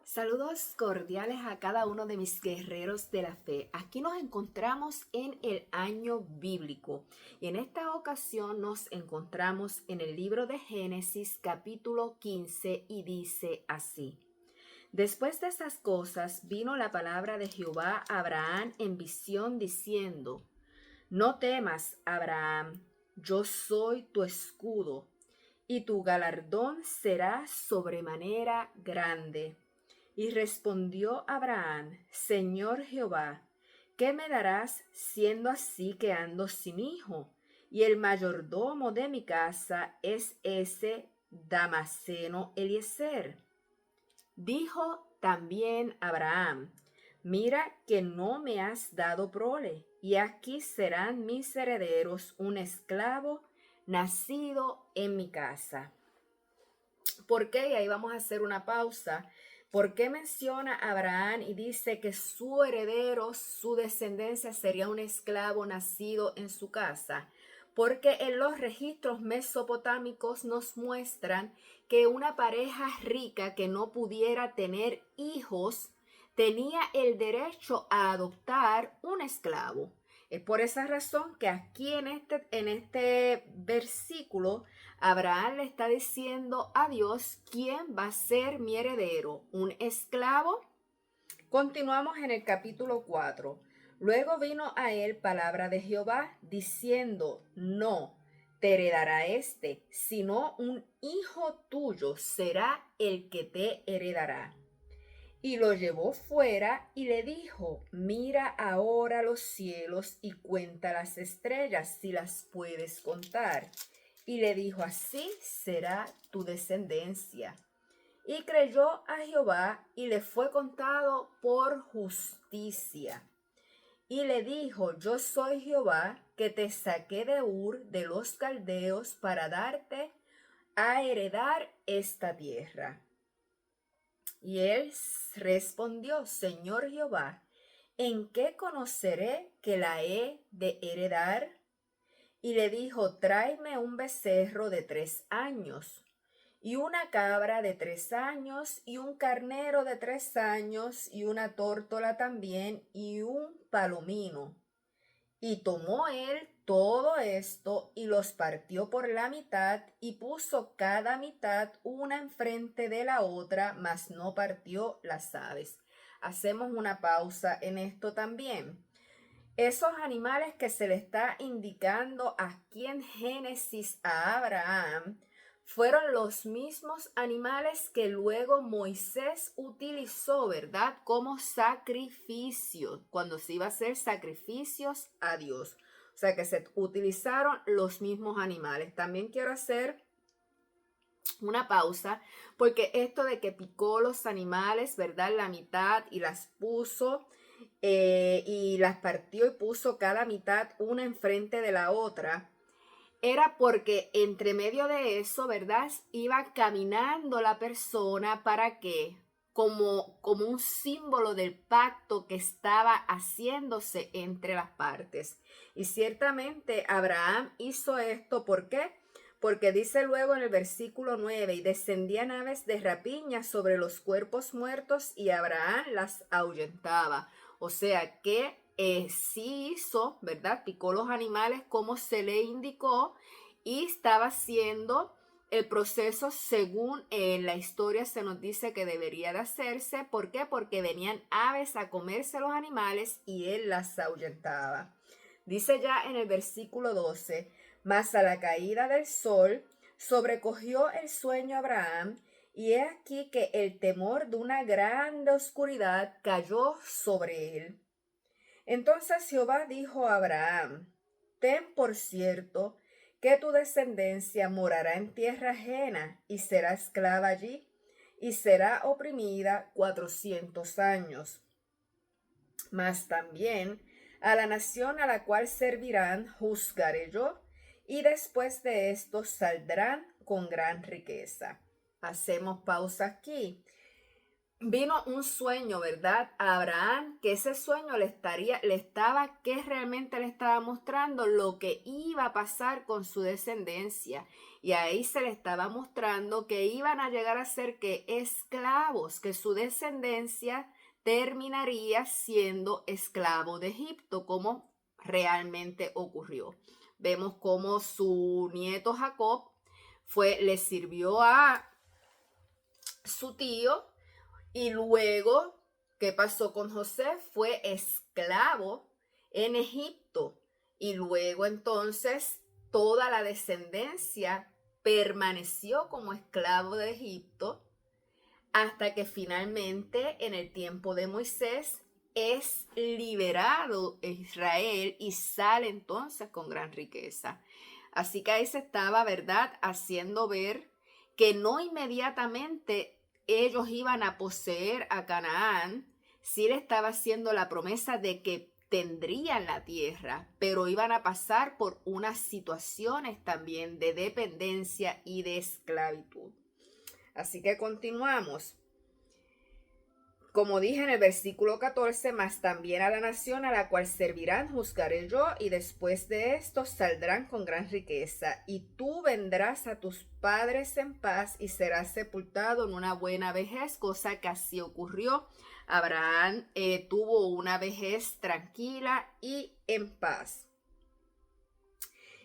Saludos cordiales a cada uno de mis guerreros de la fe. Aquí nos encontramos en el año bíblico y en esta ocasión nos encontramos en el libro de Génesis capítulo 15 y dice así. Después de esas cosas vino la palabra de Jehová a Abraham en visión diciendo: No temas, Abraham, yo soy tu escudo y tu galardón será sobremanera grande. Y respondió Abraham: Señor Jehová, ¿qué me darás siendo así que ando sin hijo? Y el mayordomo de mi casa es ese Damaseno Eliezer. Dijo también Abraham: Mira que no me has dado prole, y aquí serán mis herederos un esclavo nacido en mi casa. ¿Por qué? Y ahí vamos a hacer una pausa. ¿Por qué menciona a Abraham y dice que su heredero, su descendencia sería un esclavo nacido en su casa? Porque en los registros mesopotámicos nos muestran que una pareja rica que no pudiera tener hijos tenía el derecho a adoptar un esclavo. Es por esa razón que aquí en este versículo Abraham le está diciendo a Dios: ¿quién va a ser mi heredero? ¿Un esclavo? Continuamos en el capítulo 4. Luego vino a él palabra de Jehová diciendo: No te heredará sino un hijo tuyo será el que te heredará. Y lo llevó fuera y le dijo: Mira ahora los cielos y cuenta las estrellas si las puedes contar. Y le dijo: Así será tu descendencia. Y creyó a Jehová y le fue contado por justicia. Y le dijo: Yo soy Jehová que te saqué de Ur de los caldeos para darte a heredar esta tierra. Y él respondió: Señor Jehová, ¿en qué conoceré que la he de heredar? Y le dijo: Tráeme un becerro de 3 años, y una cabra de 3 años, y un carnero de 3 años, y una tórtola también, y un palomino. Y tomó él todo esto y los partió por la mitad y puso cada mitad una enfrente de la otra, mas no partió las aves. Hacemos una pausa en esto también. Esos animales que se le está indicando aquí en Génesis a Abraham fueron los mismos animales que luego Moisés utilizó, ¿verdad? Como sacrificio, cuando se iba a hacer sacrificios a Dios. O sea que se utilizaron los mismos animales. También quiero hacer una pausa, porque esto de que picó los animales, ¿verdad? La mitad y las puso y las partió y puso cada mitad una enfrente de la otra, era porque entre medio de eso, ¿verdad? Iba caminando la persona para que, como un símbolo del pacto que estaba haciéndose entre las partes. Y ciertamente Abraham hizo esto, ¿por qué? Porque dice luego en el versículo 9, y descendían aves de rapiña sobre los cuerpos muertos y Abraham las ahuyentaba. O sea que sí hizo, ¿verdad? Picó los animales como se le indicó y estaba haciendo el proceso según la historia se nos dice que debería de hacerse. ¿Por qué? Porque venían aves a comerse los animales y él las ahuyentaba. Dice ya en el versículo 12, mas a la caída del sol sobrecogió el sueño a Abraham, y he aquí que el temor de una grande oscuridad cayó sobre él. Entonces Jehová dijo a Abraham: Ten por cierto que tu descendencia morará en tierra ajena y será esclava allí y será oprimida 400 años. Mas también a la nación a la cual servirán juzgaré yo, y después de esto saldrán con gran riqueza. Hacemos pausa aquí. vino un sueño, ¿verdad? A Abraham, que ese sueño que realmente le estaba mostrando lo que iba a pasar con su descendencia. Y ahí se le estaba mostrando que iban a llegar a ser que esclavos, que su descendencia terminaría siendo esclavo de Egipto, como realmente ocurrió. Vemos cómo su nieto Jacob le sirvió a su tío y luego, ¿qué pasó con José? Fue esclavo en Egipto. Y luego entonces toda la descendencia permaneció como esclavo de Egipto hasta que finalmente en el tiempo de Moisés es liberado Israel y sale entonces con gran riqueza. Así que ahí se estaba, ¿verdad?, haciendo ver que no inmediatamente ellos iban a poseer a Canaán, sí le estaba haciendo la promesa de que tendrían la tierra, pero iban a pasar por unas situaciones también de dependencia y de esclavitud. Así que continuamos. Como dije en el versículo 14, mas también a la nación a la cual servirán juzgaré yo, y después de esto saldrán con gran riqueza, y tú vendrás a tus padres en paz y serás sepultado en una buena vejez, cosa que así ocurrió. Abraham tuvo una vejez tranquila y en paz.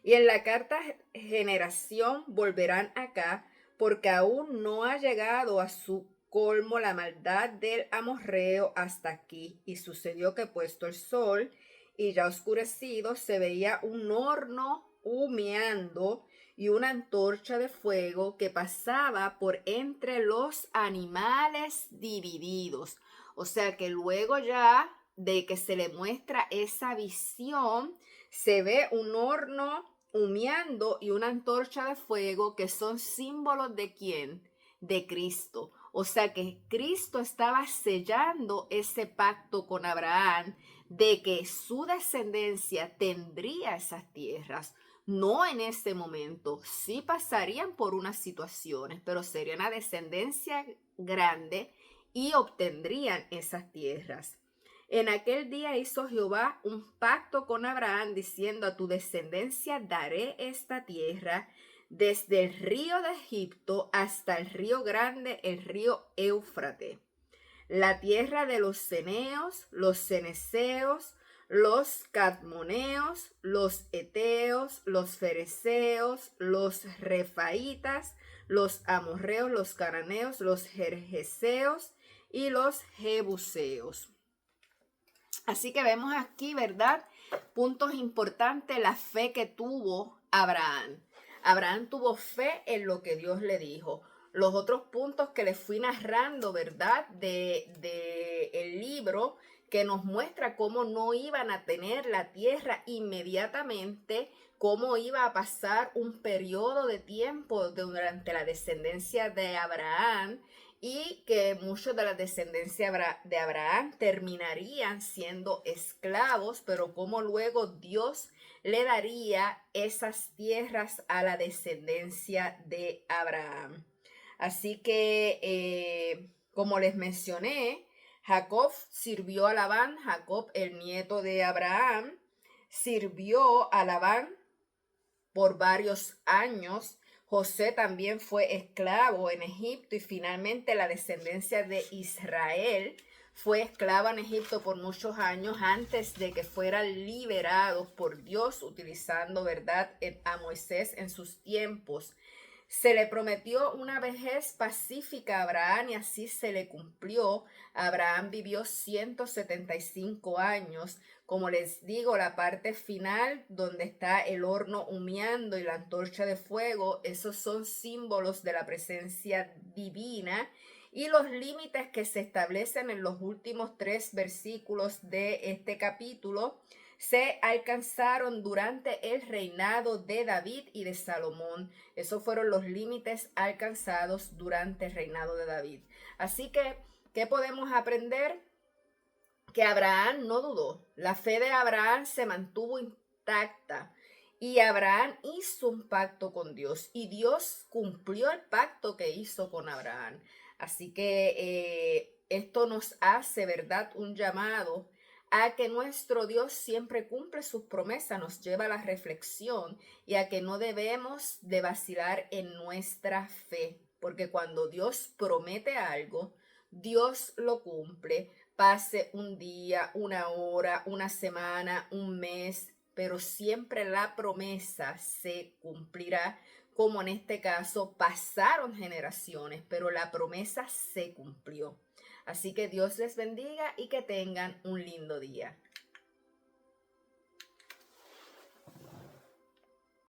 Y en la carta generación volverán acá, porque aún no ha llegado a su colmo la maldad del amorreo hasta aquí. Y sucedió que puesto el sol y ya oscurecido, se veía un horno humeando y una antorcha de fuego que pasaba por entre los animales divididos. O sea que luego ya de que se le muestra esa visión, se ve un horno humeando y una antorcha de fuego que son símbolos de quién, de Cristo. O sea que Cristo estaba sellando ese pacto con Abraham de que su descendencia tendría esas tierras. No en ese momento, sí pasarían por unas situaciones, pero sería una descendencia grande y obtendrían esas tierras. En aquel día hizo Jehová un pacto con Abraham, diciendo: a tu descendencia daré esta tierra, desde el río de Egipto hasta el río grande, el río Éufrates, la tierra de los ceneos, los ceneseos, los cadmoneos, los eteos, los fereceos, los refaitas, los amorreos, los cananeos, los jerjeseos y los jebuseos. Así que vemos aquí, ¿verdad? Puntos importantes, la fe que tuvo Abraham. Abraham tuvo fe en lo que Dios le dijo. Los otros puntos que les fui narrando, ¿verdad? De el libro que nos muestra cómo no iban a tener la tierra inmediatamente, cómo iba a pasar un periodo de tiempo durante la descendencia de Abraham, y que muchos de la descendencia de Abraham terminarían siendo esclavos, pero como luego Dios le daría esas tierras a la descendencia de Abraham. Así que, como les mencioné, Jacob sirvió a Labán. Jacob, el nieto de Abraham, sirvió a Labán por varios años. José también fue esclavo en Egipto, y finalmente la descendencia de Israel fue esclava en Egipto por muchos años antes de que fueran liberados por Dios, utilizando, ¿verdad?, a Moisés en sus tiempos. Se le prometió una vejez pacífica a Abraham y así se le cumplió. Abraham vivió 175 años. Como les digo, la parte final donde está el horno humeando y la antorcha de fuego, esos son símbolos de la presencia divina. Y los límites que se establecen en los últimos 3 versículos de este capítulo se alcanzaron durante el reinado de David y de Salomón. Esos fueron los límites alcanzados durante el reinado de David. Así que, ¿qué podemos aprender? Que Abraham no dudó. La fe de Abraham se mantuvo intacta. Y Abraham hizo un pacto con Dios. Y Dios cumplió el pacto que hizo con Abraham. Así que esto nos hace, ¿verdad?, un llamado a que nuestro Dios siempre cumple sus promesas, nos lleva a la reflexión y a que no debemos de vacilar en nuestra fe, porque cuando Dios promete algo, Dios lo cumple, pase un día, una hora, una semana, un mes, pero siempre la promesa se cumplirá, como en este caso pasaron generaciones, pero la promesa se cumplió. Así que Dios les bendiga y que tengan un lindo día.